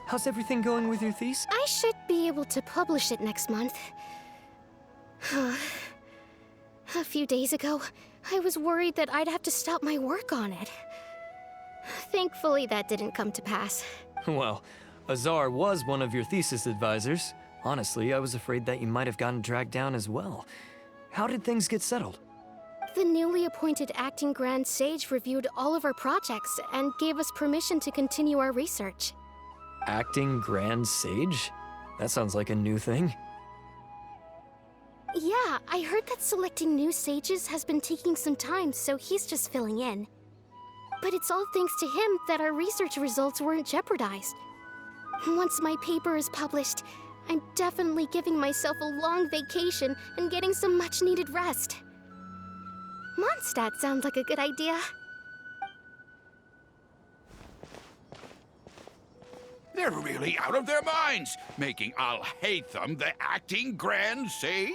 How's everything going with your thesis? I should be able to publish it next month. A few days ago, I was worried that I'd have to stop my work on it. Thankfully, that didn't come to pass. Well, Azar was one of your thesis advisors. Honestly, I was afraid that you might have gotten dragged down as well. How did things get settled? The newly appointed acting Grand Sage reviewed all of our projects and gave us permission to continue our research. Acting Grand Sage? That sounds like a new thing. Yeah, I heard that selecting new sages has been taking some time, so he's just filling in. But it's all thanks to him that our research results weren't jeopardized. Once my paper is published, I'm definitely giving myself a long vacation and getting some much-needed rest. Mondstadt sounds like a good idea. They're really out of their minds, making Alhaithem the acting Grand Sage?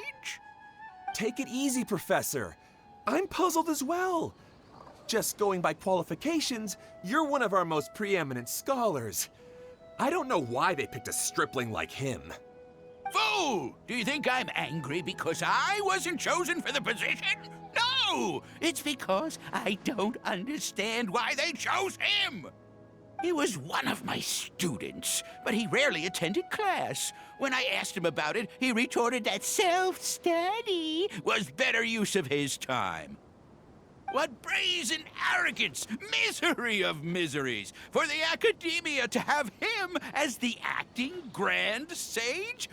Take it easy, Professor. I'm puzzled as well. Just going by qualifications, you're one of our most preeminent scholars. I don't know why they picked a stripling like him. Fool! Do you think I'm angry because I wasn't chosen for the position? No! It's because I don't understand why they chose him! He was one of my students, but he rarely attended class. When I asked him about it, he retorted that self-study was better use of his time. What brazen arrogance, misery of miseries, for the academia to have him as the acting Grand Sage?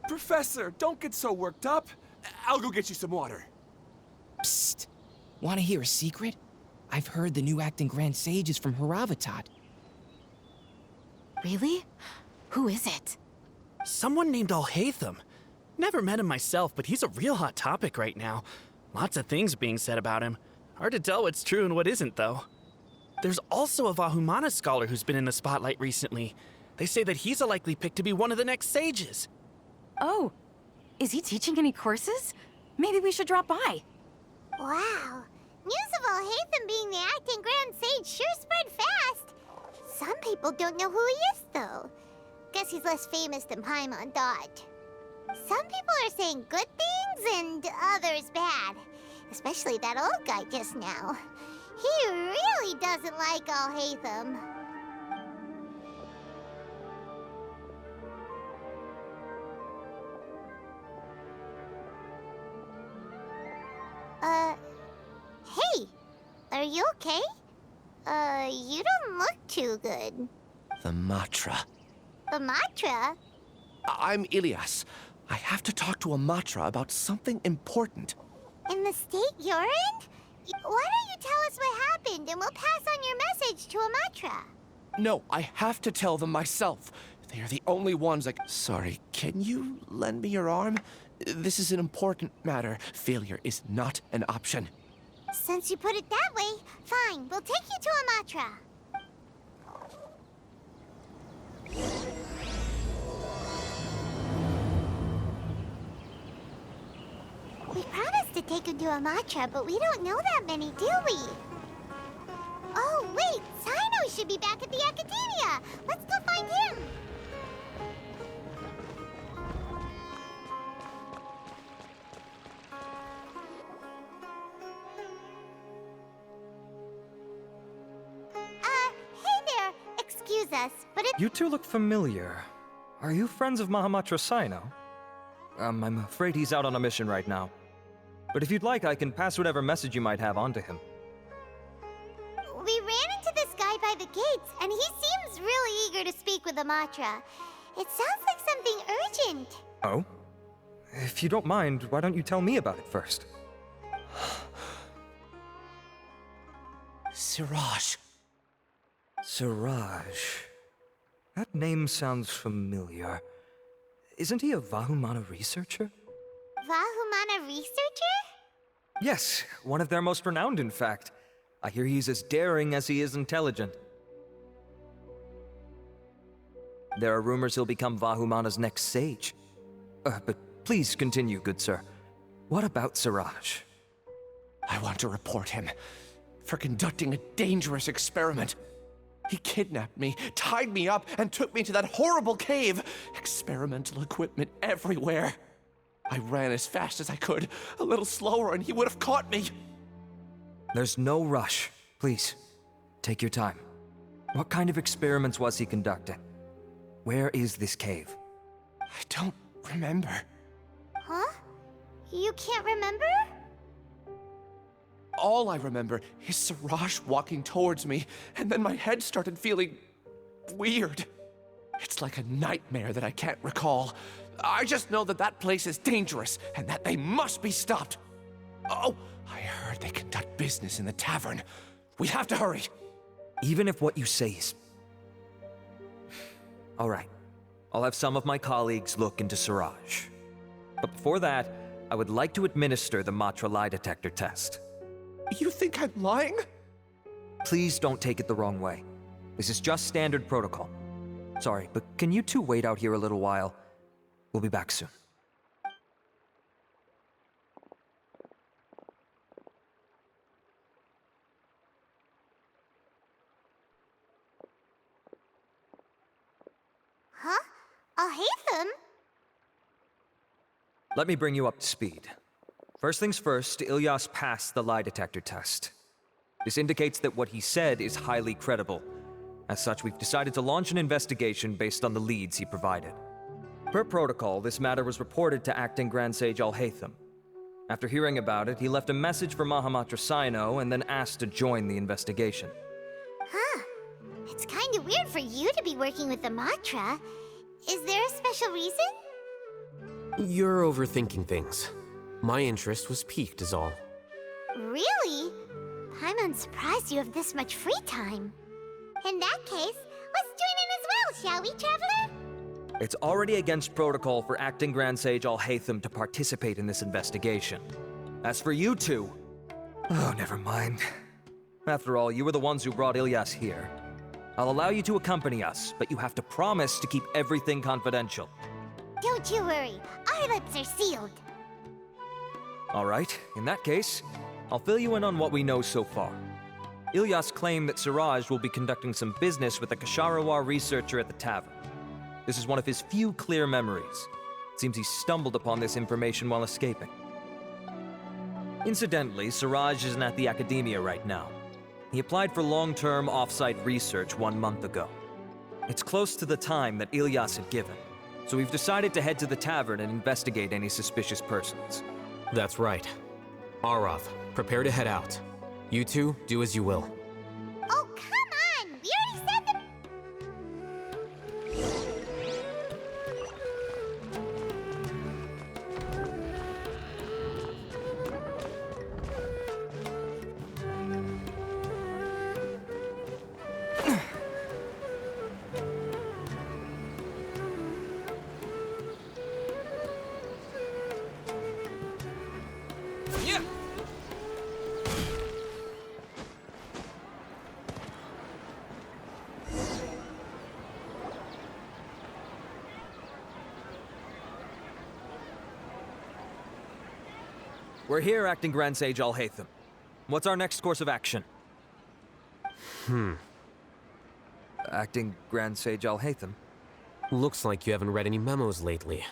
Professor, don't get so worked up. I'll go get you some water. Psst. Want to hear a secret? I've heard the new acting Grand Sage is from Haravatat. Really? Who is it? Someone named Alhaithem. Never met him myself, but he's a real hot topic right now. Lots of things being said about him. Hard to tell what's true and what isn't, though. There's also a Vahumana scholar who's been in the spotlight recently. They say that he's a likely pick to be one of the next sages. Oh, is he teaching any courses? Maybe we should drop by. Wow. News of Alhaithem being the acting Grand Sage sure spread fast. Some people don't know who he is, though. Guess he's less famous than Paimon Dot. Some people are saying good things and others bad. Especially that old guy just now. He really doesn't like Alhaithem. Hey! Are you okay? You don't look too good. The Matra. The Matra? I'm Ilias. I have to talk to a Matra about something important. In the state you're in? Why don't you tell us what happened and we'll pass on your message to a Matra? No, I have to tell them myself. They are the only ones that... Sorry, can you lend me your arm? This is an important matter. Failure is not an option. Since you put it that way, fine. We'll take you to a Matra. We promised to take him to a Matra, but we don't know that many, do we? Oh, wait! Sino should be back at the Academia! Let's go find him! Hey there! Excuse us, but if... You two look familiar. Are you friends of Mahamatra Sino? I'm afraid he's out on a mission right now. But if you'd like, I can pass whatever message you might have on to him. We ran into this guy by the gates, and he seems really eager to speak with Amatra. It sounds like something urgent. Oh? If you don't mind, why don't you tell me about it first? Siraj. Siraj. That name sounds familiar. Isn't he a Vahumana researcher? Vahumana researcher? Yes, one of their most renowned, in fact. I hear he's as daring as he is intelligent. There are rumors he'll become Vahumana's next sage. But please continue, good sir. What about Siraj? I want to report him for conducting a dangerous experiment. He kidnapped me, tied me up, and took me to that horrible cave. Experimental equipment everywhere. I ran as fast as I could, a little slower, and he would have caught me. There's no rush. Please, take your time. What kind of experiments was he conducting? Where is this cave? I don't remember. Huh? You can't remember? All I remember is Siraj walking towards me, and then my head started feeling weird. It's like a nightmare that I can't recall. I just know that that place is dangerous, and that they must be stopped. Oh, I heard they conduct business in the tavern. We have to hurry. Even if what you say is... All right. I'll have some of my colleagues look into Siraj. But before that, I would like to administer the Matra lie detector test. You think I'm lying? Please don't take it the wrong way. This is just standard protocol. Sorry, but can you two wait out here a little while? We'll be back soon. Huh? Alhaithem? Let me bring you up to speed. First things first, Ilyas passed the lie detector test. This indicates that what he said is highly credible. As such, we've decided to launch an investigation based on the leads he provided. Per protocol, this matter was reported to Acting Grand Sage Alhaithem. After hearing about it, he left a message for Mahamatra Sino and then asked to join the investigation. Huh. It's kinda weird for you to be working with the Matra. Is there a special reason? You're overthinking things. My interest was piqued is all. Really? I'm surprised you have this much free time. In that case, let's join in as well, shall we, Traveler? It's already against protocol for Acting Grand Sage Alhaithem to participate in this investigation. As for you two... Oh, never mind. After all, you were the ones who brought Ilyas here. I'll allow you to accompany us, but you have to promise to keep everything confidential. Don't you worry, our lips are sealed. All right, in that case, I'll fill you in on what we know so far. Ilyas claimed that Siraj will be conducting some business with a Kasharawar researcher at the tavern. This is one of his few clear memories. It seems he stumbled upon this information while escaping. Incidentally, Siraj isn't at the academia right now. He applied for long-term off-site research 1 month ago. It's close to the time that Ilyas had given, so we've decided to head to the tavern and investigate any suspicious persons. That's right. Arav, prepare to head out. You two, do as you will. Oh, come on! We already said the... We're here, Acting Grand Sage Alhaithem. What's our next course of action? Acting Grand Sage Alhaithem? Looks like you haven't read any memos lately.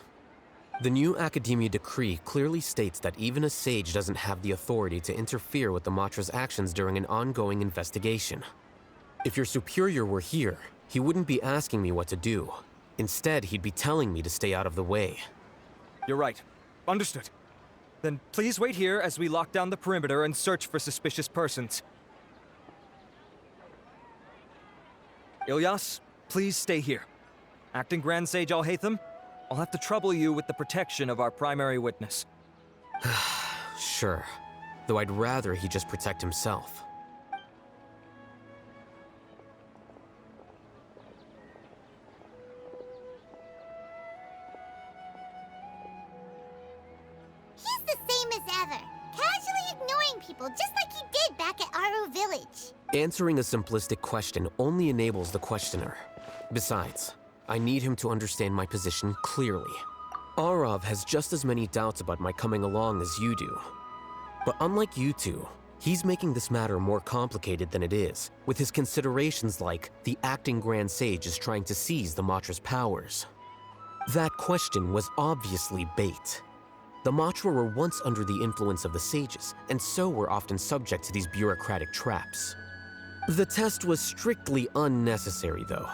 The new Academia decree clearly states that even a sage doesn't have the authority to interfere with the Matra's actions during an ongoing investigation. If your superior were here, he wouldn't be asking me what to do. Instead, he'd be telling me to stay out of the way. You're right. Understood. Then please wait here as we lock down the perimeter and search for suspicious persons. Ilyas, please stay here. Acting Grand Sage Alhaithem, I'll have to trouble you with the protection of our primary witness. Sure. Though I'd rather he just protect himself. people, just like he did back at Aru Village. Answering a simplistic question only enables the questioner. Besides, I need him to understand my position clearly. Arav has just as many doubts about my coming along as you do. But unlike you two, he's making this matter more complicated than it is, with his considerations like the acting Grand Sage is trying to seize the Matra's powers. That question was obviously bait. The Matra were once under the influence of the sages, and so were often subject to these bureaucratic traps. The test was strictly unnecessary, though.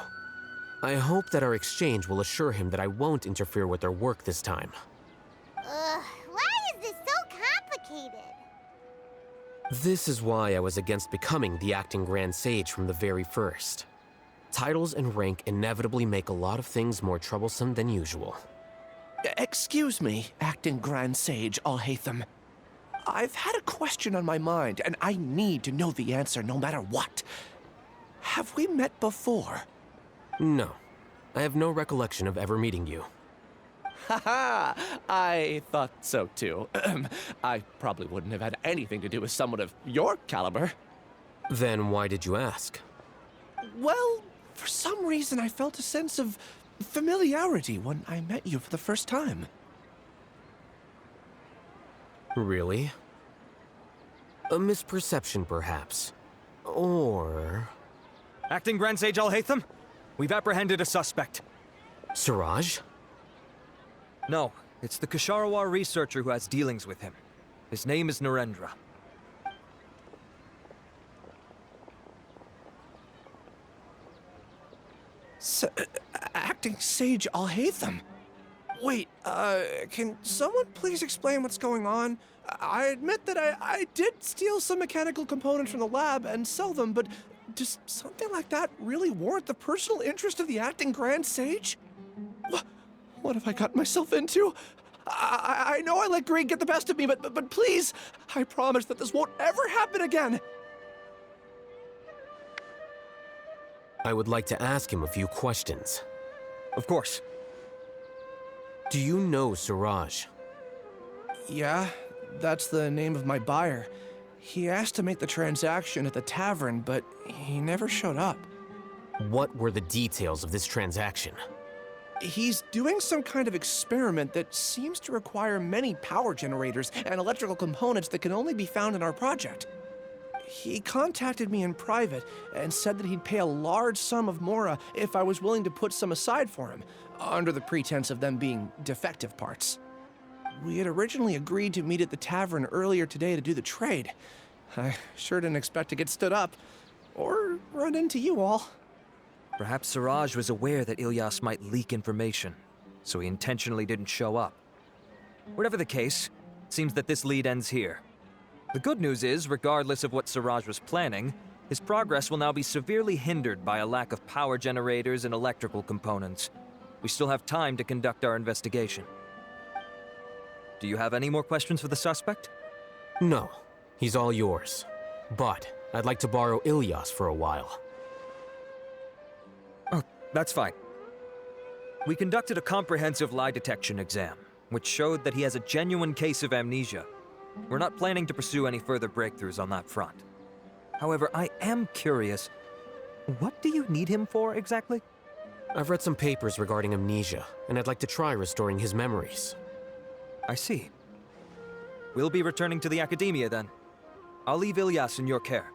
I hope that our exchange will assure him that I won't interfere with their work this time. Why is this so complicated? This is why I was against becoming the acting Grand Sage from the very first. Titles and rank inevitably make a lot of things more troublesome than usual. Excuse me, acting Grand Sage Alhaithem. I've had a question on my mind, and I need to know the answer no matter what. Have we met before? No. I have no recollection of ever meeting you. Haha, I thought so too. I probably wouldn't have had anything to do with someone of your caliber. Then why did you ask? Well, for some reason I felt a sense of familiarity when I met you for the first time. Really? A misperception, perhaps. Or... Acting Grand Sage Alhaithem, we've apprehended a suspect. Siraj? No, it's the Kasharawar researcher who has dealings with him. His name is Narendra. Acting Sage Alhaithem? Wait, can someone please explain what's going on? I admit that I did steal some mechanical components from the lab and sell them, but does something like that really warrant the personal interest of the acting Grand Sage? What have I gotten myself into? I know I let greed get the best of me, but please, I promise that this won't ever happen again. I would like to ask him a few questions. Of course. Do you know Siraj? Yeah, that's the name of my buyer. He asked to make the transaction at the tavern, but he never showed up. What were the details of this transaction? He's doing some kind of experiment that seems to require many power generators and electrical components that can only be found in our project. He contacted me in private and said that he'd pay a large sum of Mora if I was willing to put some aside for him, under the pretense of them being defective parts. We had originally agreed to meet at the tavern earlier today to do the trade. I sure didn't expect to get stood up, or run into you all. Perhaps Siraj was aware that Ilyas might leak information, so he intentionally didn't show up. Whatever the case, it seems that this lead ends here. The good news is, regardless of what Siraj was planning, his progress will now be severely hindered by a lack of power generators and electrical components. We still have time to conduct our investigation. Do you have any more questions for the suspect? No. He's all yours. But I'd like to borrow Ilyas for a while. Oh, that's fine. We conducted a comprehensive lie detection exam, which showed that he has a genuine case of amnesia. We're not planning to pursue any further breakthroughs on that front. However, I am curious, what do you need him for exactly? I've read some papers regarding amnesia, and I'd like to try restoring his memories. I see. We'll be returning to the Academia then. I'll leave Ilyas in your care.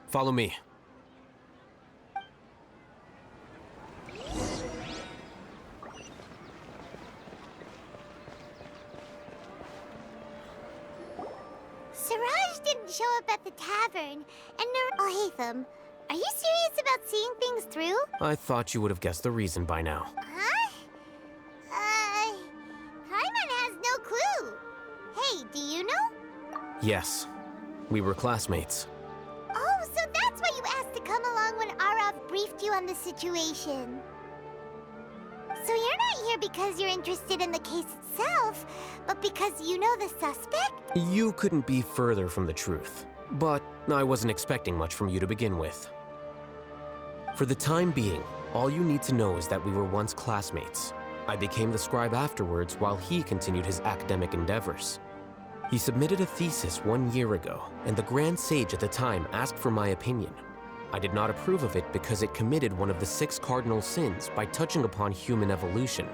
Follow me. Siraj didn't show up at the tavern, and Alhaithem, are you serious about seeing things through? I thought you would have guessed the reason by now. Huh? Paimon has no clue. Hey, do you know? Yes. We were classmates. Oh, so that's why you asked to come along when Arav briefed you on the situation. So you're not here because you're interested in the case itself, but because you know the suspect? You couldn't be further from the truth. But I wasn't expecting much from you to begin with. For the time being, all you need to know is that we were once classmates. I became the scribe afterwards while he continued his academic endeavors. He submitted a thesis 1 year ago, and the Grand Sage at the time asked for my opinion. I did not approve of it because it committed one of the 6 cardinal sins by touching upon human evolution.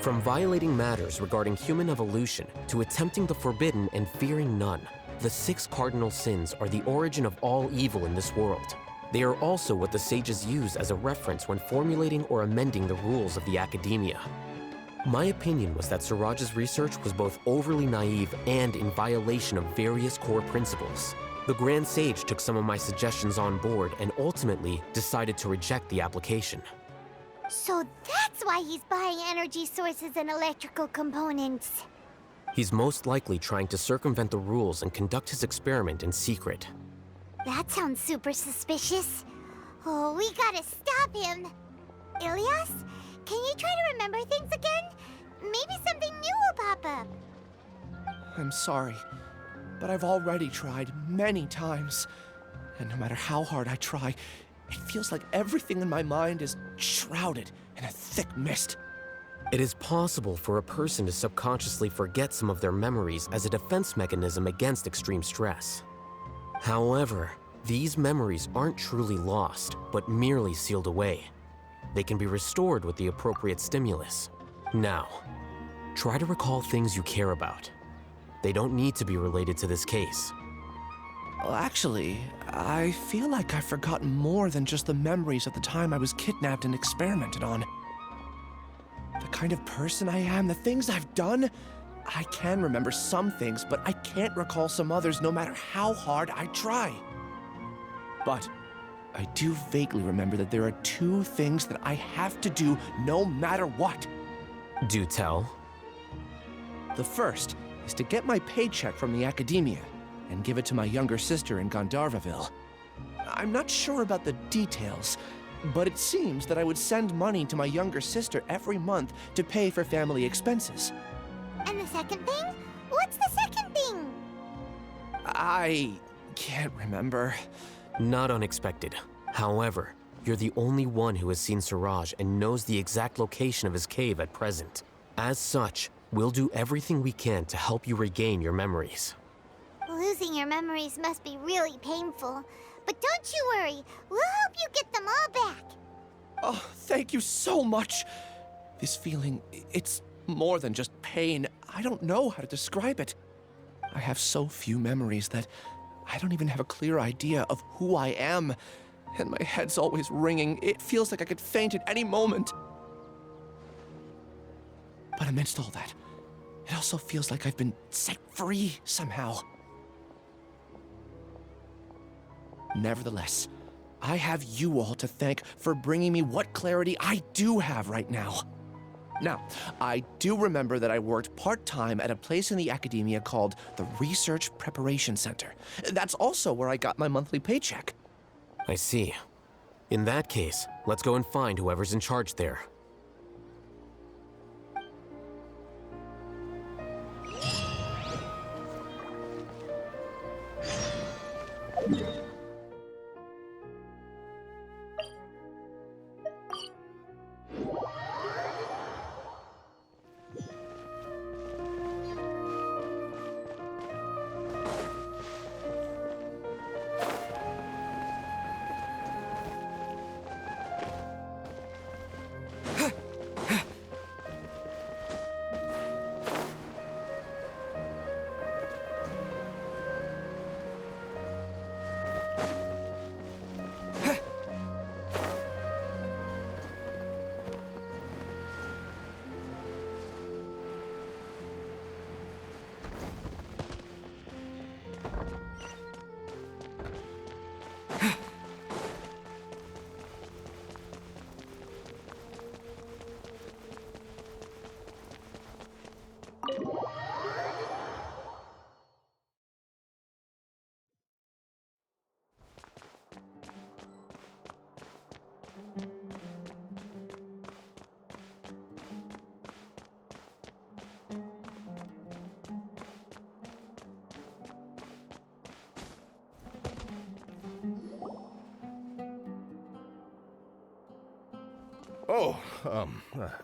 From violating matters regarding human evolution to attempting the forbidden and fearing none, the 6 cardinal sins are the origin of all evil in this world. They are also what the sages use as a reference when formulating or amending the rules of the academia. My opinion was that Siraj's research was both overly naive and in violation of various core principles. The Grand Sage took some of my suggestions on board and ultimately decided to reject the application. So that's why he's buying energy sources and electrical components. He's most likely trying to circumvent the rules and conduct his experiment in secret. That sounds super suspicious. Oh, we gotta stop him. Ilias, can you try to remember things again? Maybe something new will pop up. I'm sorry, but I've already tried many times. And no matter how hard I try, it feels like everything in my mind is shrouded in a thick mist. It is possible for a person to subconsciously forget some of their memories as a defense mechanism against extreme stress. However, these memories aren't truly lost, but merely sealed away. They can be restored with the appropriate stimulus. Now, try to recall things you care about. They don't need to be related to this case. Well, actually, I feel like I've forgotten more than just the memories of the time I was kidnapped and experimented on. The kind of person I am, the things I've done, I can remember some things, but I can't recall some others no matter how hard I try. But I do vaguely remember that there are 2 things that I have to do no matter what. Do tell. The first is to get my paycheck from the academia and give it to my younger sister in Gandharvaville. I'm not sure about the details, but it seems that I would send money to my younger sister every month to pay for family expenses. And the second thing? What's the second thing? I can't remember. Not unexpected. However, you're the only one who has seen Siraj and knows the exact location of his cave at present. As such, we'll do everything we can to help you regain your memories. Losing your memories must be really painful. But don't you worry, we'll help you get them all back. Oh, thank you so much. This feeling, it's more than just pain. I don't know how to describe it. I have so few memories that I don't even have a clear idea of who I am. And my head's always ringing. It feels like I could faint at any moment. But amidst all that, it also feels like I've been set free somehow. Nevertheless, I have you all to thank for bringing me what clarity I do have right now. Now, I do remember that I worked part-time at a place in the academia called the Research Preparation Center. That's also where I got my monthly paycheck. I see. In that case, let's go and find whoever's in charge there.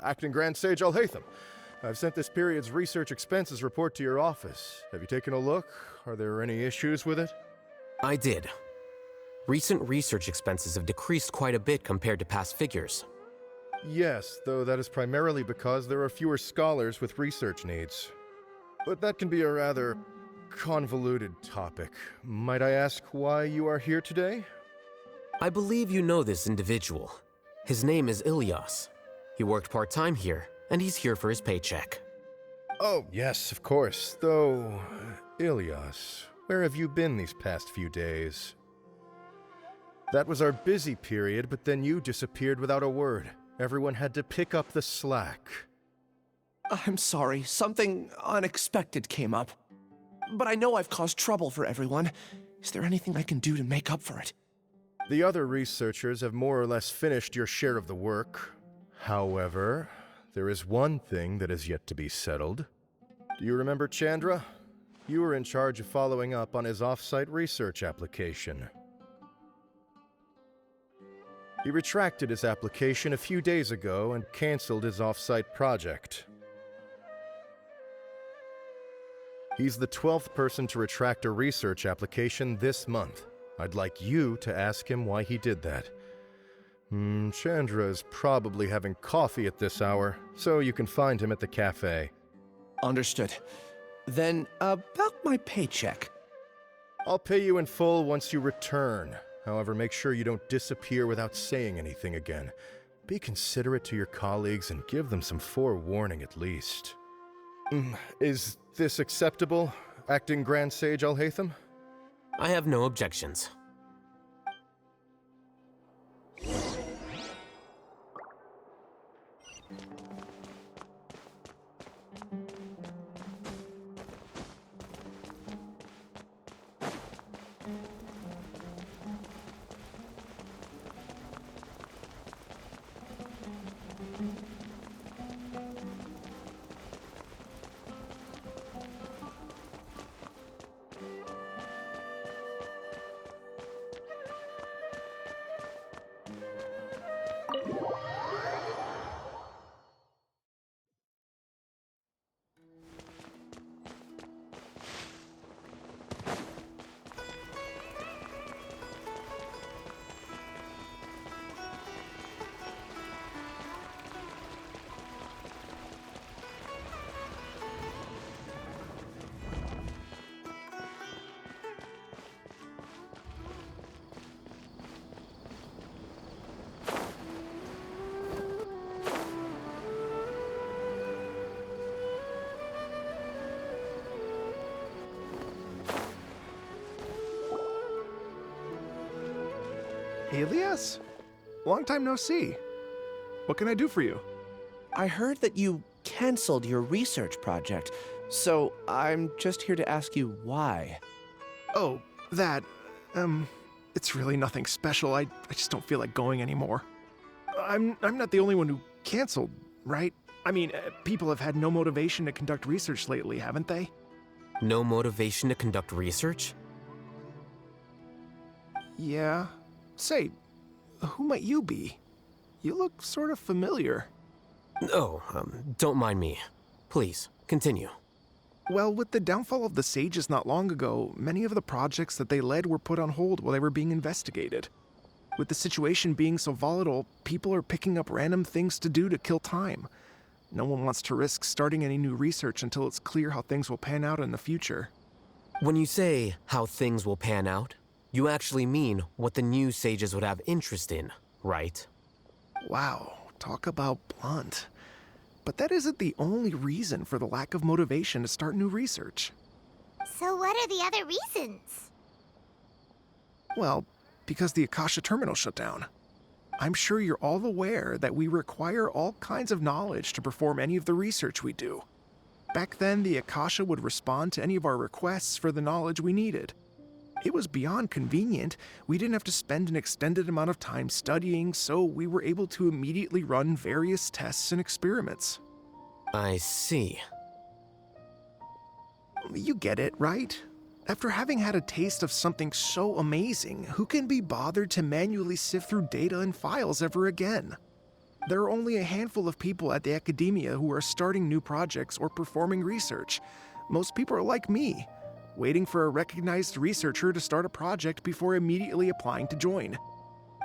Acting Grand Sage Alhaithem. I've sent this period's research expenses report to your office. Have you taken a look? Are there any issues with it? I did. Recent research expenses have decreased quite a bit compared to past figures. Yes, though that is primarily because there are fewer scholars with research needs. But that can be a rather convoluted topic. Might I ask why you are here today? I believe you know this individual. His name is Ilyas. He worked part-time here, and he's here for his paycheck. Oh, yes, of course. Though, Ilyas, where have you been these past few days? That was our busy period, but then you disappeared without a word. Everyone had to pick up the slack. I'm sorry, something unexpected came up. But I know I've caused trouble for everyone. Is there anything I can do to make up for it? The other researchers have more or less finished your share of the work. However, there is one thing that is yet to be settled. Do you remember Chandra? You were in charge of following up on his off-site research application. He retracted his application a few days ago and canceled his off-site project. He's the 12th person to retract a research application this month. I'd like you to ask him why he did that. Chandra is probably having coffee at this hour, so you can find him at the cafe. Understood. Then, about my paycheck. I'll pay you in full once you return. However, make sure you don't disappear without saying anything again. Be considerate to your colleagues and give them some forewarning at least. Is this acceptable, Acting Grand Sage Alhaithem? I have no objections. Ilyas? Long time no see. What can I do for you? I heard that you canceled your research project, so I'm just here to ask you why. Oh, that, it's really nothing special. I just don't feel like going anymore. I'm not the only one who canceled, right? I mean, people have had no motivation to conduct research lately, haven't they? No motivation to conduct research? Yeah. Say, who might you be? You look sort of familiar. Oh, don't mind me. Please, continue. Well, with the downfall of the Sages not long ago, many of the projects that they led were put on hold while they were being investigated. With the situation being so volatile, people are picking up random things to do to kill time. No one wants to risk starting any new research until it's clear how things will pan out in the future. When you say how things will pan out, you actually mean what the new sages would have interest in, right? Wow, talk about blunt. But that isn't the only reason for the lack of motivation to start new research. So what are the other reasons? Well, because the Akasha terminal shut down. I'm sure you're all aware that we require all kinds of knowledge to perform any of the research we do. Back then, the Akasha would respond to any of our requests for the knowledge we needed. It was beyond convenient. We didn't have to spend an extended amount of time studying, so we were able to immediately run various tests and experiments. I see. You get it, right? After having had a taste of something so amazing, who can be bothered to manually sift through data and files ever again? There are only a handful of people at the academia who are starting new projects or performing research. Most people are like me, waiting for a recognized researcher to start a project before immediately applying to join.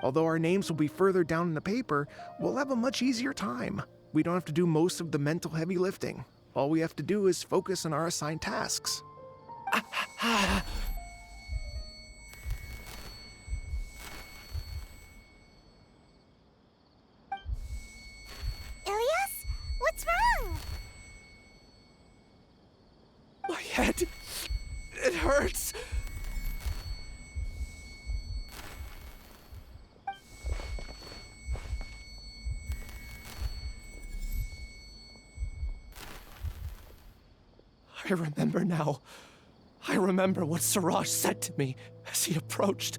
Although our names will be further down in the paper, we'll have a much easier time. We don't have to do most of the mental heavy lifting. All we have to do is focus on our assigned tasks. Ilias? What's wrong? My head. It hurts. I remember now. I remember what Siraj said to me as he approached.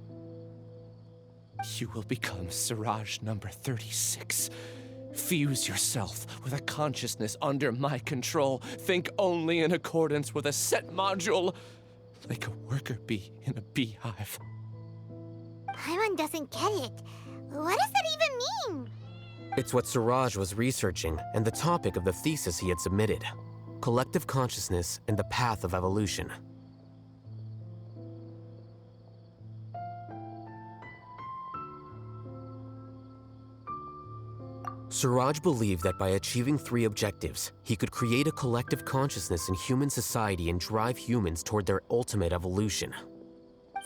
You will become Siraj number 36. Fuse yourself with a consciousness under my control. Think only in accordance with a set module, like a worker bee in a beehive. Paimon doesn't get it. What does that even mean? It's what Siraj was researching and the topic of the thesis he had submitted. Collective consciousness and the path of evolution. Siraj believed that by achieving 3 objectives, he could create a collective consciousness in human society and drive humans toward their ultimate evolution.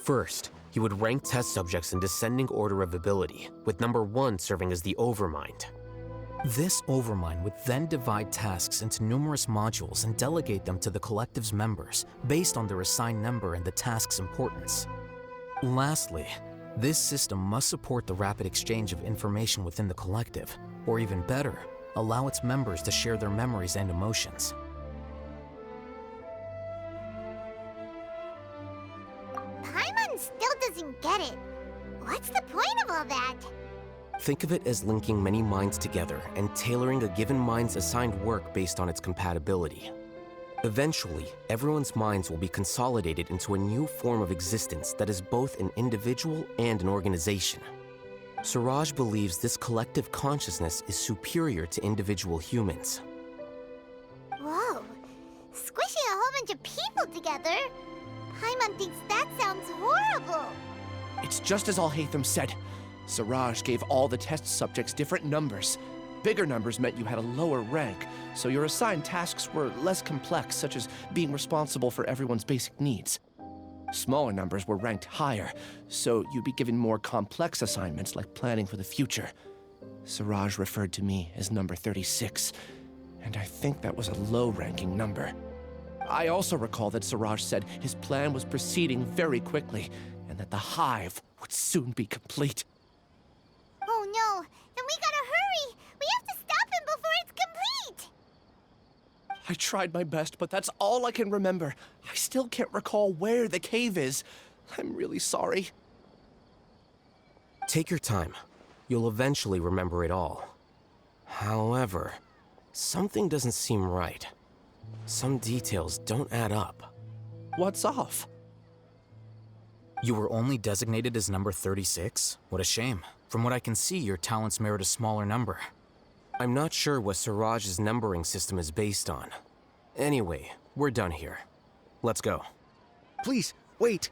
First, he would rank test subjects in descending order of ability, with number 1 serving as the overmind. This overmind would then divide tasks into numerous modules and delegate them to the collective's members based on their assigned number and the task's importance. Lastly, this system must support the rapid exchange of information within the collective, or even better, allow its members to share their memories and emotions. Paimon still doesn't get it. What's the point of all that? Think of it as linking many minds together and tailoring a given mind's assigned work based on its compatibility. Eventually, everyone's minds will be consolidated into a new form of existence that is both an individual and an organization. Siraj believes this collective consciousness is superior to individual humans. Whoa. Squishing a whole bunch of people together? Paimon thinks that sounds horrible. It's just as Alhaithem said. Siraj gave all the test subjects different numbers. Bigger numbers meant you had a lower rank, so your assigned tasks were less complex, such as being responsible for everyone's basic needs. Smaller numbers were ranked higher, so you'd be given more complex assignments like planning for the future. Siraj referred to me as number 36, and I think that was a low-ranking number. I also recall that Siraj said his plan was proceeding very quickly, and that the hive would soon be complete. Oh no, then we gotta hurry! We have to stop him before it's complete! I tried my best, but that's all I can remember. I still can't recall where the cave is. I'm really sorry. Take your time. You'll eventually remember it all. However, something doesn't seem right. Some details don't add up. What's off? You were only designated as number 36? What a shame. From what I can see, your talents merit a smaller number. I'm not sure what Siraj's numbering system is based on. Anyway, we're done here. Let's go. Please, wait.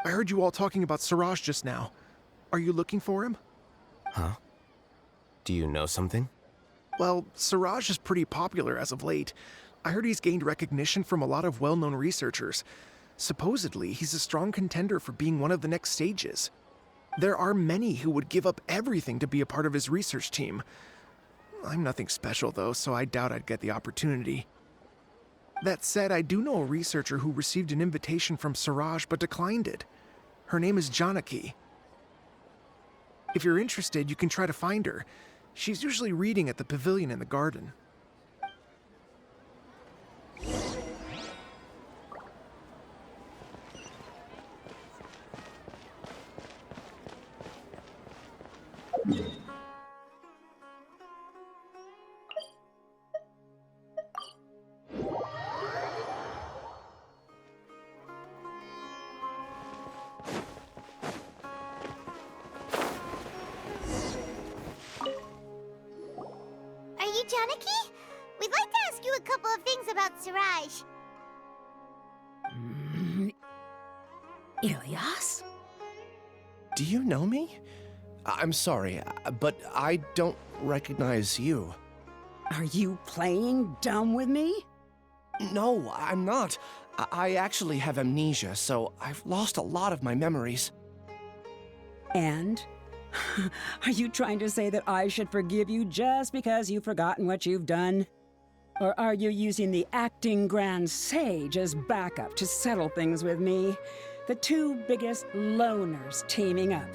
I heard you all talking about Siraj just now. Are you looking for him? Huh? Do you know something? Well, Siraj is pretty popular as of late. I heard he's gained recognition from a lot of well-known researchers. Supposedly, he's a strong contender for being one of the next sages. There are many who would give up everything to be a part of his research team. I'm nothing special, though, so I doubt I'd get the opportunity. That said, I do know a researcher who received an invitation from Siraj but declined it. Her name is Janaki. If you're interested, you can try to find her. She's usually reading at the pavilion in the garden. Janaki? We'd like to ask you a couple of things about Siraj. Ilyas? Do you know me? I'm sorry, but I don't recognize you. Are you playing dumb with me? No, I'm not. I actually have amnesia, so I've lost a lot of my memories. And? Are you trying to say that I should forgive you just because you've forgotten what you've done? Or are you using the acting Grand Sage as backup to settle things with me? The two biggest loners teaming up.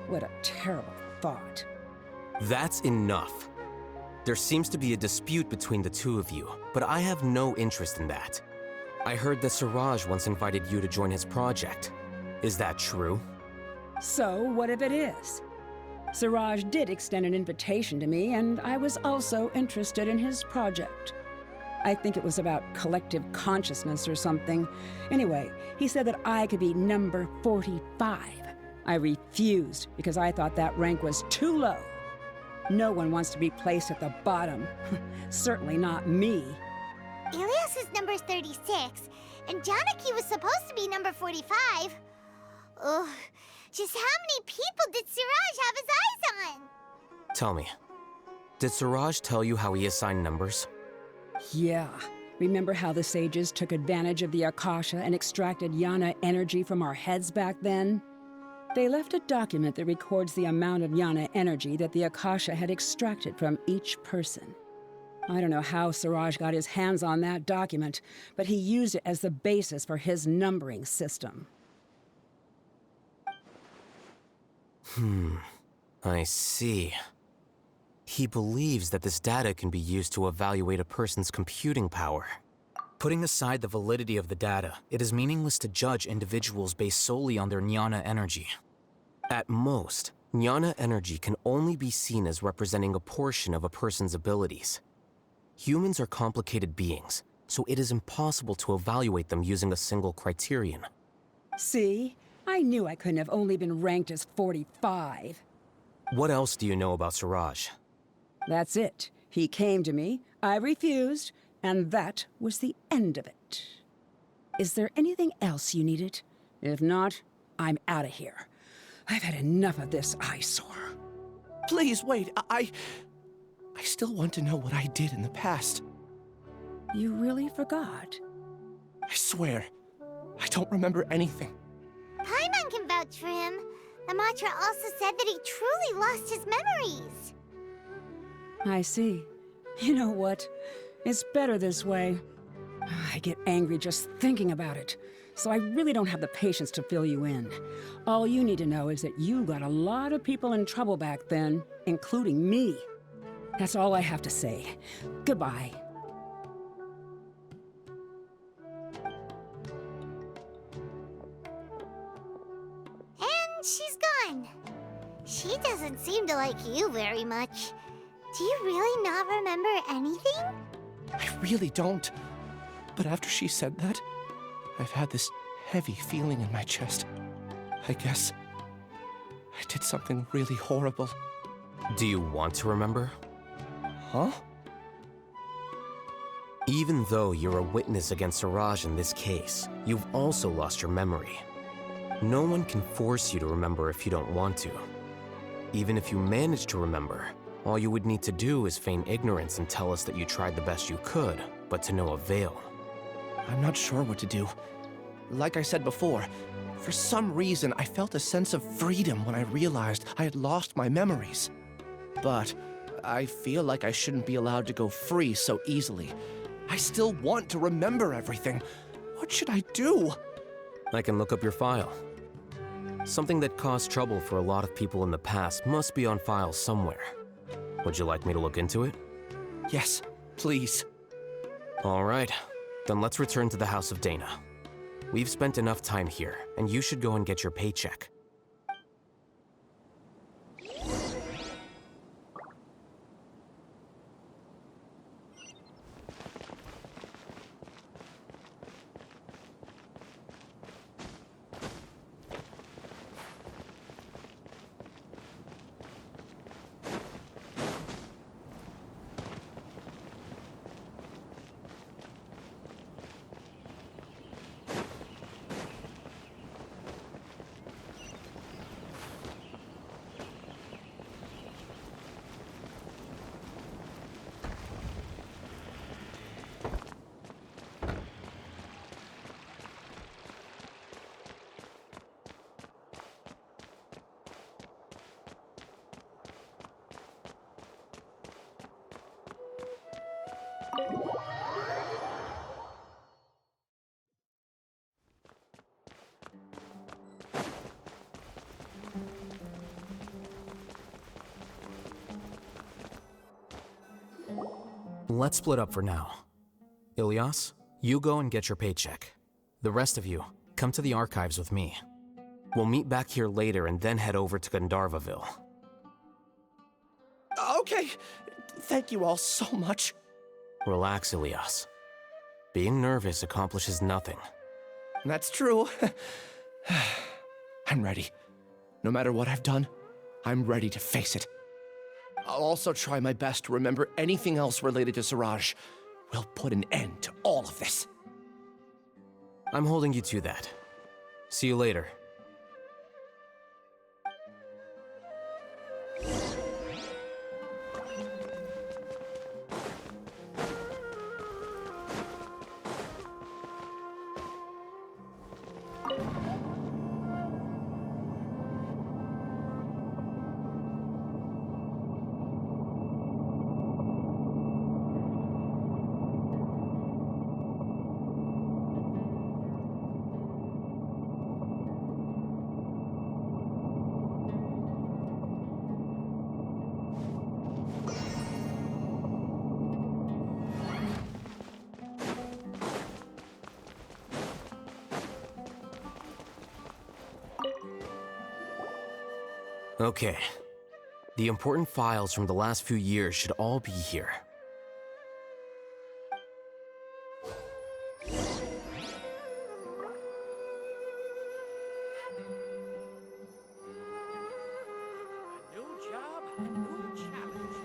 What a terrible thought. That's enough. There seems to be a dispute between the two of you, but I have no interest in that. I heard that Siraj once invited you to join his project. Is that true? So, what if it is? Siraj did extend an invitation to me, and I was also interested in his project. I think it was about collective consciousness or something. Anyway, he said that I could be number 45. I refused because I thought that rank was too low. No one wants to be placed at the bottom. Certainly not me. Ilyas is number 36, and Janaki was supposed to be number 45. Ugh, just how many people did Siraj have his eyes on? Tell me, did Siraj tell you how he assigned numbers? Yeah. Remember how the sages took advantage of the Akasha and extracted Yana energy from our heads back then? They left a document that records the amount of Yana energy that the Akasha had extracted from each person. I don't know how Siraj got his hands on that document, but he used it as the basis for his numbering system. I see. He believes that this data can be used to evaluate a person's computing power. Putting aside the validity of the data, it is meaningless to judge individuals based solely on their jnana energy. At most, jnana energy can only be seen as representing a portion of a person's abilities. Humans are complicated beings, so it is impossible to evaluate them using a single criterion. See? I knew I couldn't have only been ranked as 45. What else do you know about Siraj? That's it. He came to me, I refused, and that was the end of it. Is there anything else you needed? If not, I'm out of here. I've had enough of this eyesore. Please, wait, I still want to know what I did in the past. You really forgot? I swear, I don't remember anything. Paimon can vouch for him. The mantra also said that he truly lost his memories. I see. You know what? It's better this way. I get angry just thinking about it, so I really don't have the patience to fill you in. All you need to know is that you got a lot of people in trouble back then, including me. That's all I have to say. Goodbye. And she's gone. She doesn't seem to like you very much. Do you really not remember anything? I really don't. But after she said that, I've had this heavy feeling in my chest. I guess I did something really horrible. Do you want to remember? Huh? Even though you're a witness against Siraj in this case, you've also lost your memory. No one can force you to remember if you don't want to. Even if you manage to remember, all you would need to do is feign ignorance and tell us that you tried the best you could, but to no avail. I'm not sure what to do. Like I said before, for some reason I felt a sense of freedom when I realized I had lost my memories. But I feel like I shouldn't be allowed to go free so easily. I still want to remember everything. What should I do? I can look up your file. Something that caused trouble for a lot of people in the past must be on file somewhere. Would you like me to look into it? Yes, please. All right, then let's return to the House of Dana. We've spent enough time here, and you should go and get your paycheck. Let's split up for now. Ilyas, you go and get your paycheck. The rest of you, come to the archives with me. We'll meet back here later and then head over to Gandharvaville. Okay. Thank you all so much. Relax, Ilyas. Being nervous accomplishes nothing. That's true. I'm ready. No matter what I've done, I'm ready to face it. I'll also try my best to remember anything else related to Siraj. We'll put an end to all of this. I'm holding you to that. See you later. Okay. The important files from the last few years should all be here. New job, new challenge.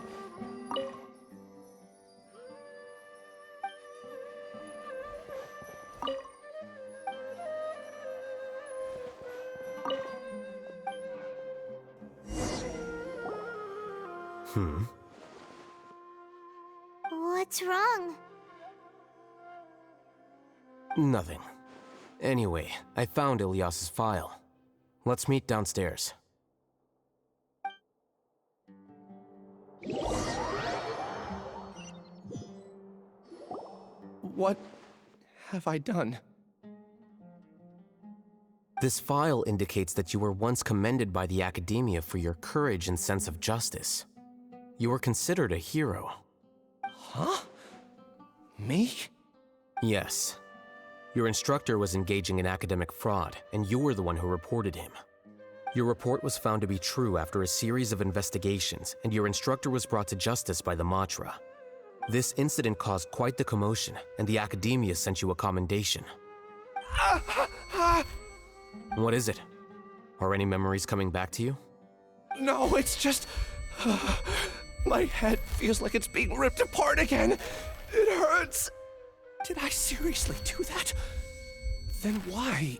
What's wrong? Nothing. Anyway, I found Ilyas's file. Let's meet downstairs. What have I done? This file indicates that you were once commended by the Academia for your courage and sense of justice. You were considered a hero. Huh? Me? Yes. Your instructor was engaging in academic fraud, and you were the one who reported him. Your report was found to be true after a series of investigations, and your instructor was brought to justice by the Matra. This incident caused quite the commotion, and the Academia sent you a commendation. What is it? Are any memories coming back to you? No, it's just... my head feels like it's being ripped apart again. It hurts. Did I seriously do that? Then why?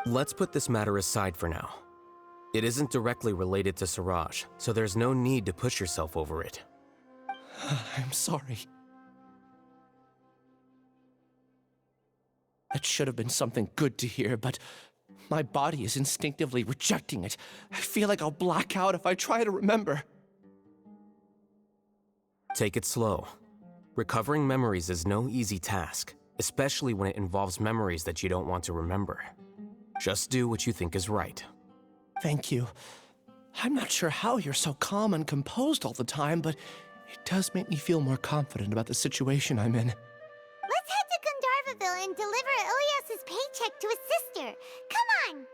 Let's put this matter aside for now. It isn't directly related to Siraj, so there's no need to push yourself over it. I'm sorry. That should have been something good to hear, but my body is instinctively rejecting it. I feel like I'll black out if I try to remember. Take it slow. Recovering memories is no easy task, especially when it involves memories that you don't want to remember. Just do what you think is right. Thank you. I'm not sure how you're so calm and composed all the time, but it does make me feel more confident about the situation I'm in. Let's head to Gandharvaville and deliver Ilyas's paycheck to his sister. Come on!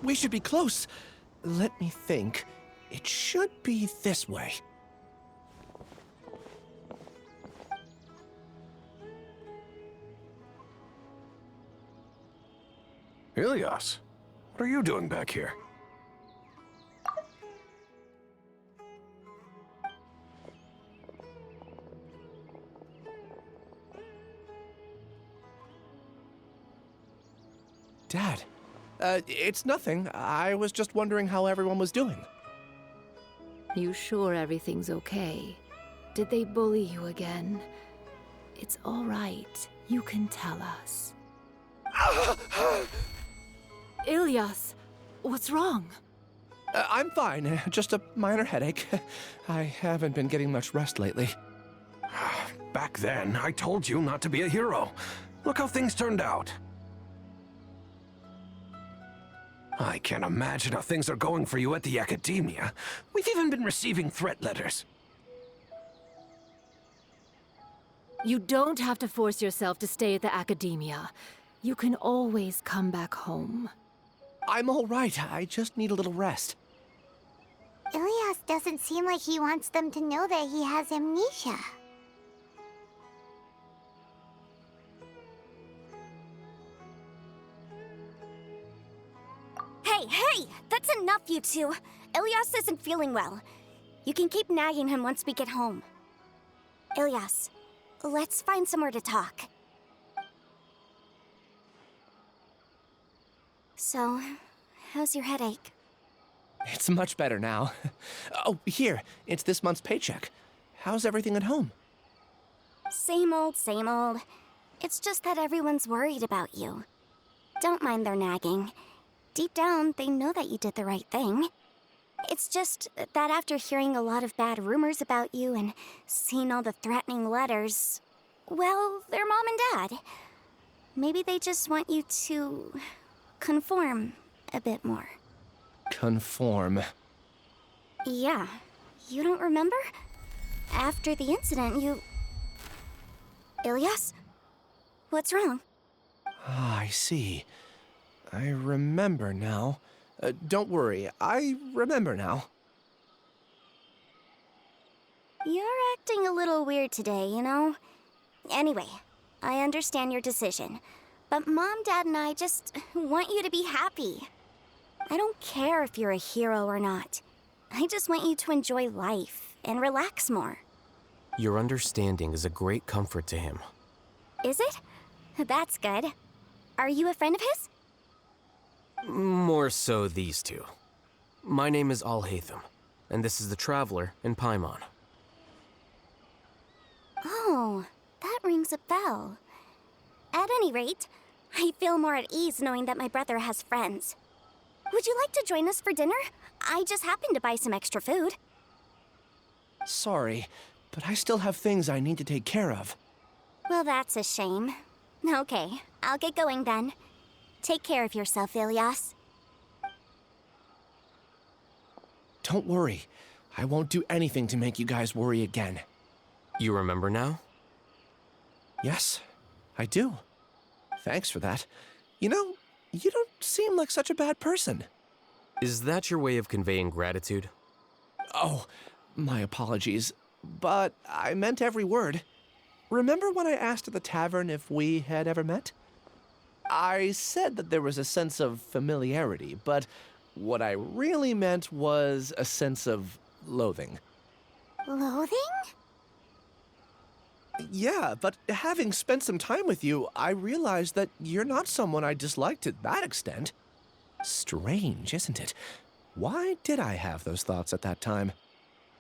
We should be close. Let me think. It should be this way. Ilyas, what are you doing back here? Dad, it's nothing. I was just wondering how everyone was doing. You sure everything's okay? Did they bully you again? It's all right. You can tell us. Ilyas, what's wrong? I'm fine. Just a minor headache. I haven't been getting much rest lately. Back then, I told you not to be a hero. Look how things turned out. I can't imagine how things are going for you at the Academia. We've even been receiving threat letters. You don't have to force yourself to stay at the Academia. You can always come back home. I'm all right. I just need a little rest. Ilyas doesn't seem like he wants them to know that he has amnesia. Hey! That's enough, you two! Ilyas isn't feeling well. You can keep nagging him once we get home. Ilyas, let's find somewhere to talk. So, how's your headache? It's much better now. Oh, here. It's this month's paycheck. How's everything at home? Same old, same old. It's just that everyone's worried about you. Don't mind their nagging. Deep down, they know that you did the right thing. It's just that after hearing a lot of bad rumors about you and seeing all the threatening letters, well, they're mom and dad. Maybe they just want you to conform a bit more. Conform. Yeah. You don't remember? After the incident, you... Ilyas? What's wrong? Ah, I see. I remember now. Don't worry, I remember now. You're acting a little weird today, you know? Anyway, I understand your decision. But Mom, Dad, and I just want you to be happy. I don't care if you're a hero or not. I just want you to enjoy life and relax more. Your understanding is a great comfort to him. Is it? That's good. Are you a friend of his? More so these two. My name is Alhaithem, and this is the Traveler in Paimon. Oh, that rings a bell. At any rate, I feel more at ease knowing that my brother has friends. Would you like to join us for dinner? I just happened to buy some extra food. Sorry, but I still have things I need to take care of. Well, that's a shame. Okay, I'll get going then. Take care of yourself, Ilyas. Don't worry. I won't do anything to make you guys worry again. You remember now? Yes, I do. Thanks for that. You know, you don't seem like such a bad person. Is that your way of conveying gratitude? Oh, my apologies. But I meant every word. Remember when I asked at the tavern if we had ever met? I said that there was a sense of familiarity, but what I really meant was a sense of loathing. Loathing? Yeah, but having spent some time with you, I realized that you're not someone I dislike to that extent. Strange, isn't it? Why did I have those thoughts at that time?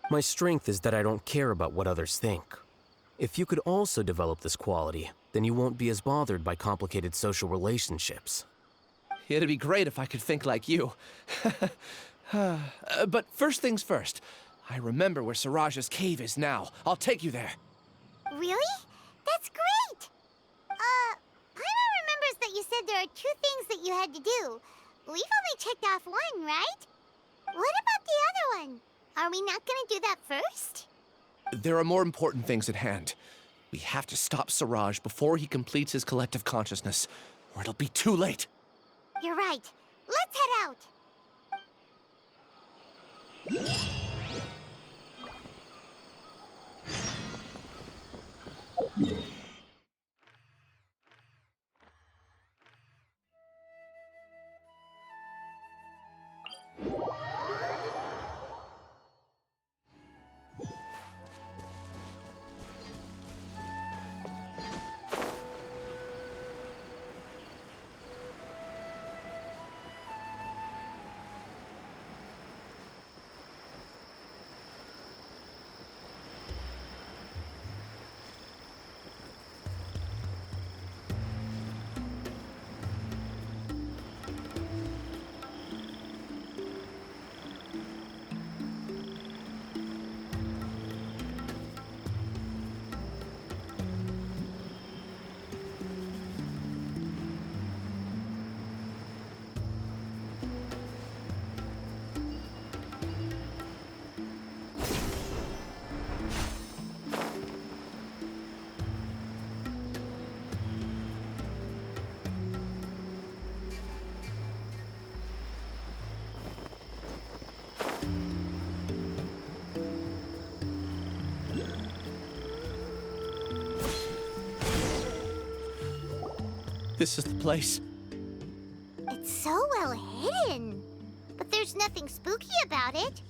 My strength is that I don't care about what others think. If you could also develop this quality, then you won't be as bothered by complicated social relationships. It'd be great if I could think like you. But first things first. I remember where Siraj's cave is now. I'll take you there. Really? That's great! Paimon remembers that you said there are 2 things that you had to do. We've only checked off 1, right? What about the other one? Are we not gonna do that first? There are more important things at hand. We have to stop Siraj before he completes his collective consciousness, or it'll be too late. You're right. Let's head out. This is the place. It's so well hidden. But there's nothing spooky about it.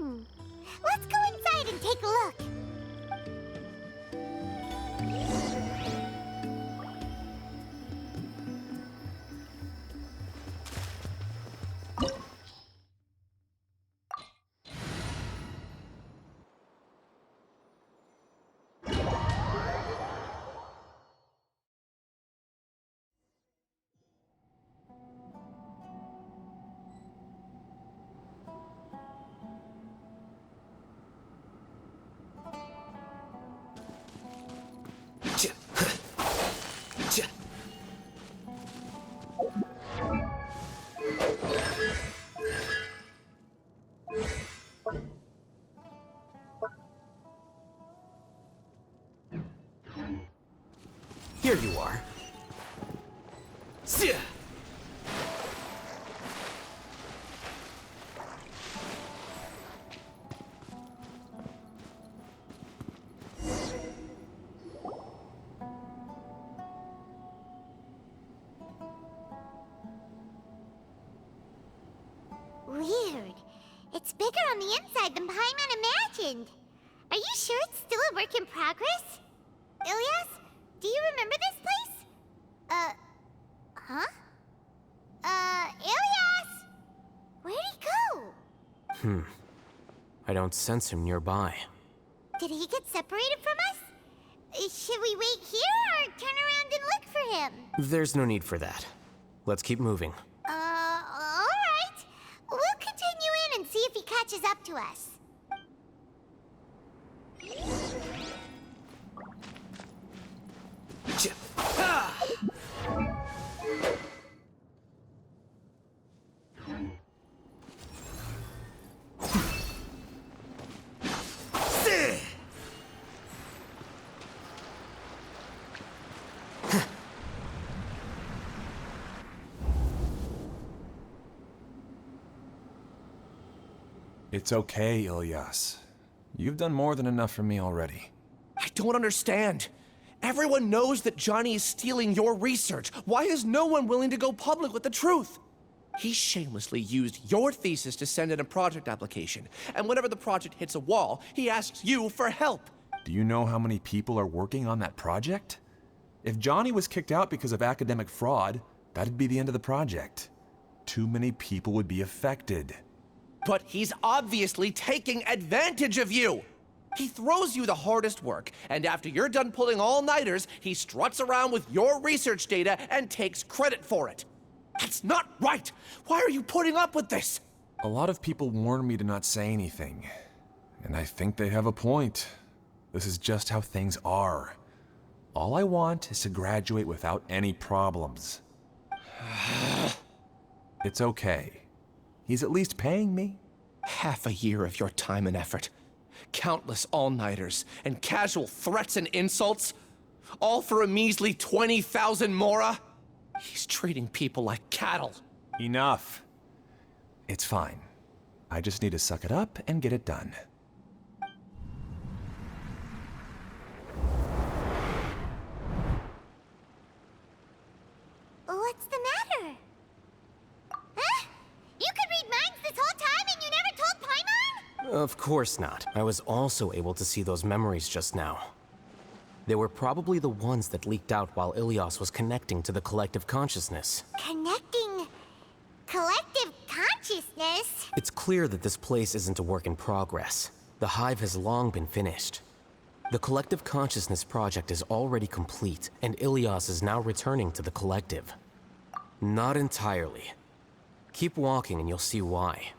Let's go inside and take a look. Here you are. Weird. It's bigger on the inside than Paimon imagined. Are you sure it's still a work in progress? Ilias, do you remember this place? Huh? Ilias! Where'd he go? I don't sense him nearby. Did he get separated from us? Should we wait here or turn around and look for him? There's no need for that. Let's keep moving. Alright. We'll continue in and see if he catches up to us. It's okay, Ilyas. You've done more than enough for me already. I don't understand. Everyone knows that Johnny is stealing your research. Why is no one willing to go public with the truth? He shamelessly used your thesis to send in a project application, and whenever the project hits a wall, he asks you for help. Do you know how many people are working on that project? If Johnny was kicked out because of academic fraud, that'd be the end of the project. Too many people would be affected. But he's obviously taking advantage of you! He throws you the hardest work, and after you're done pulling all-nighters, he struts around with your research data and takes credit for it. That's not right! Why are you putting up with this? A lot of people warn me to not say anything, and I think they have a point. This is just how things are. All I want is to graduate without any problems. It's okay. He's at least paying me. Half a year of your time and effort. Countless all-nighters and casual threats and insults. All for a measly 20,000 mora? He's treating people like cattle. Enough. It's fine. I just need to suck it up and get it done. What's the matter? Huh? You could read minds this whole time and you never told Paimon? Of course not. I was also able to see those memories just now. They were probably the ones that leaked out while Ilias was connecting to the collective consciousness. Connecting collective consciousness? It's clear that this place isn't a work in progress. The hive has long been finished. The collective consciousness project is already complete, and Ilias is now returning to the collective. Not entirely. Keep walking and you'll see why.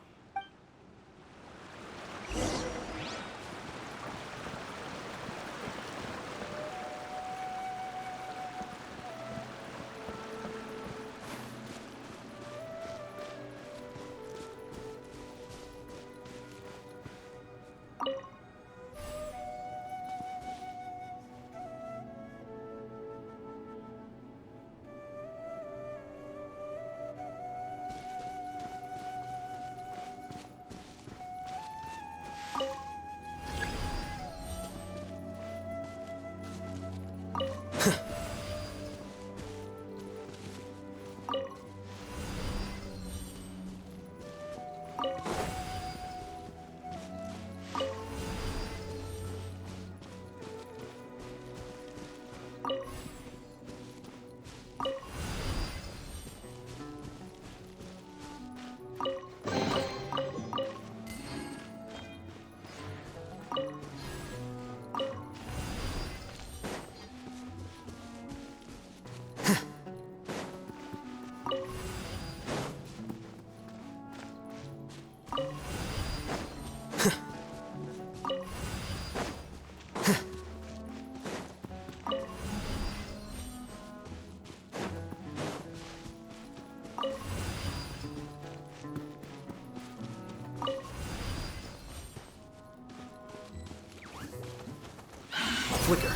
flicker.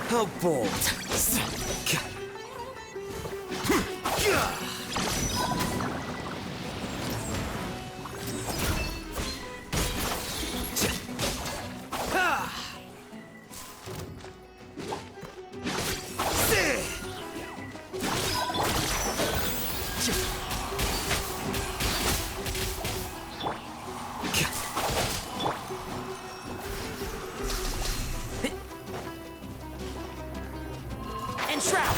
How bold. And Shroud!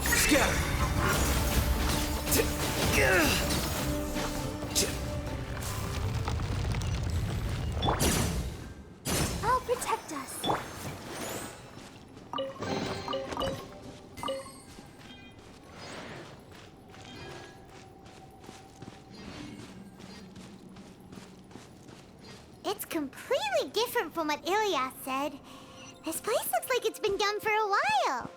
Scatter! I'll protect us. It's completely different from what Ilyas said. This place looks like it's been done for a while.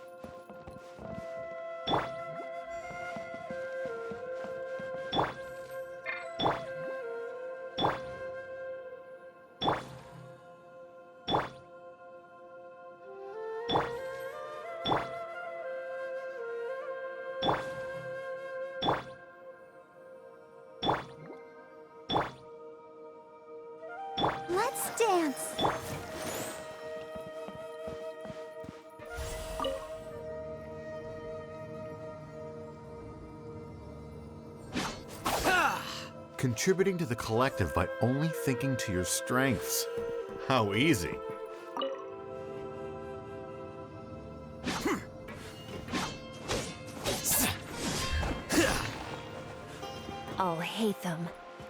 Let's dance. Contributing to the collective by only thinking to your strengths. How easy. Alhaithem.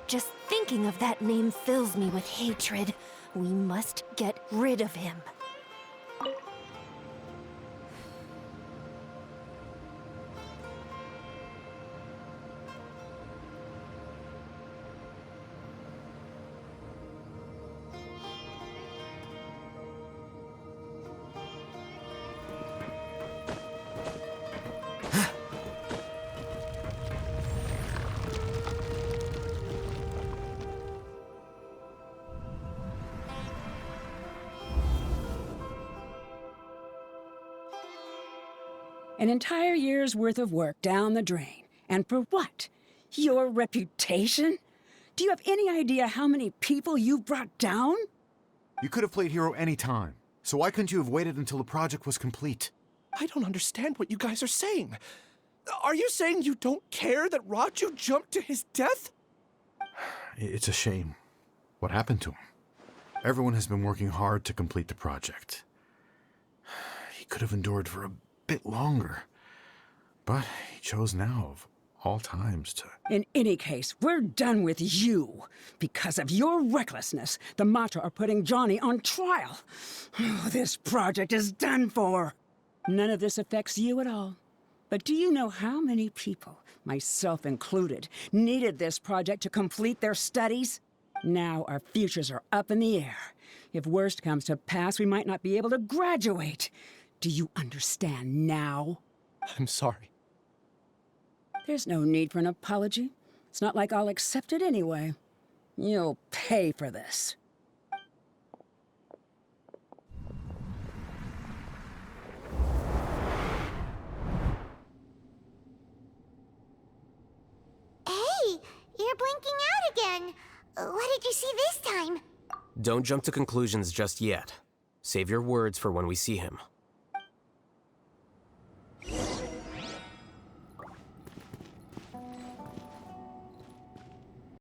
Just thinking of that name fills me with hatred. We must get rid of him. An entire year's worth of work down the drain. And for what? Your reputation? Do you have any idea how many people you've brought down? You could have played hero any time. So why couldn't you have waited until the project was complete? I don't understand what you guys are saying. Are you saying you don't care that Raju jumped to his death? It's a shame. What happened to him? Everyone has been working hard to complete the project. He could have endured for a bit longer. But he chose now, of all times, to... In any case, we're done with you. Because of your recklessness, the Matra are putting Johnny on trial. This project is done for. None of this affects you at all. But do you know how many people, myself included, needed this project to complete their studies? Now our futures are up in the air. If worst comes to pass, we might not be able to graduate. Do you understand now? I'm sorry. There's no need for an apology. It's not like I'll accept it anyway. You'll pay for this. Hey, you're blinking out again. What did you see this time? Don't jump to conclusions just yet. Save your words for when we see him.